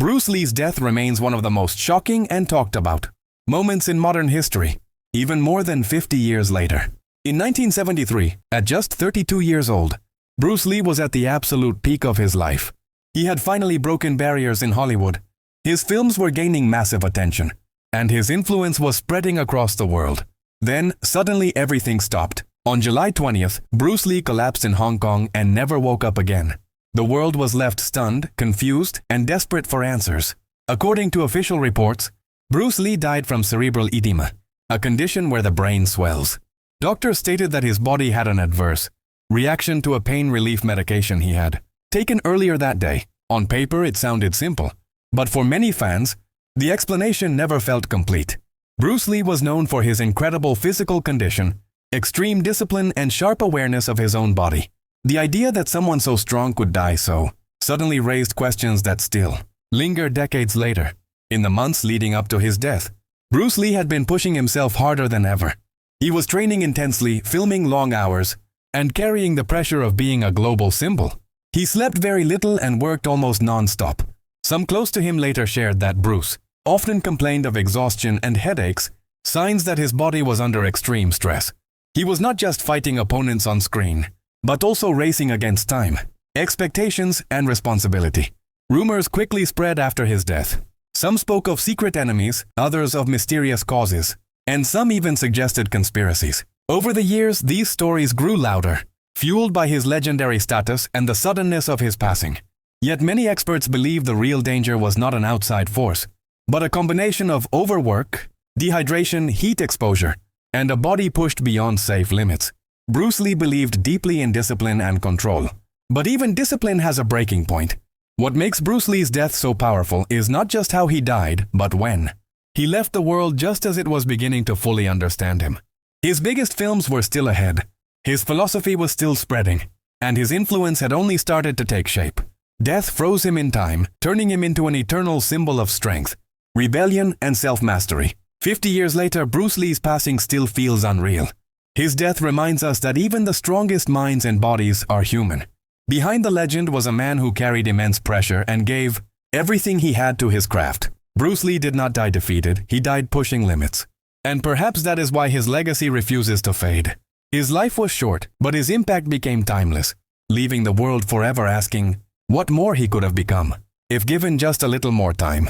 Bruce Lee's death remains one of the most shocking and talked about moments in modern history, even more than 50 years later. In 1973, at just 32 years old, Bruce Lee was at the absolute peak of his life. He had finally broken barriers in Hollywood. His films were gaining massive attention, and his influence was spreading across the world. Then, suddenly everything stopped. On July 20th, Bruce Lee collapsed in Hong Kong and never woke up again. The world was left stunned, confused, and desperate for answers. According to official reports, Bruce Lee died from cerebral edema, a condition where the brain swells. Doctors stated that his body had an adverse reaction to a pain relief medication he had taken earlier that day. On paper, it sounded simple, but for many fans, the explanation never felt complete. Bruce Lee was known for his incredible physical condition, extreme discipline, and sharp awareness of his own body. The idea that someone so strong could die so suddenly raised questions that still linger decades later. In the months leading up to his death, Bruce Lee had been pushing himself harder than ever. He was training intensely, filming long hours, and carrying the pressure of being a global symbol. He slept very little and worked almost non-stop. Some close to him later shared that Bruce often complained of exhaustion and headaches, signs that his body was under extreme stress. He was not just fighting opponents on screen, but also racing against time, expectations, and responsibility. Rumors quickly spread after his death. Some spoke of secret enemies, others of mysterious causes, and some even suggested conspiracies. Over the years, these stories grew louder, fueled by his legendary status and the suddenness of his passing. Yet many experts believe the real danger was not an outside force, but a combination of overwork, dehydration, heat exposure, and a body pushed beyond safe limits. Bruce Lee believed deeply in discipline and control. But even discipline has a breaking point. What makes Bruce Lee's death so powerful is not just how he died, but when. He left the world just as it was beginning to fully understand him. His biggest films were still ahead. His philosophy was still spreading, and his influence had only started to take shape. Death froze him in time, turning him into an eternal symbol of strength, rebellion, and self-mastery. 50 years later, Bruce Lee's passing still feels unreal. His death reminds us that even the strongest minds and bodies are human. Behind the legend was a man who carried immense pressure and gave everything he had to his craft. Bruce Lee did not die defeated, he died pushing limits. And perhaps that is why his legacy refuses to fade. His life was short, but his impact became timeless, leaving the world forever asking what more he could have become, if given just a little more time.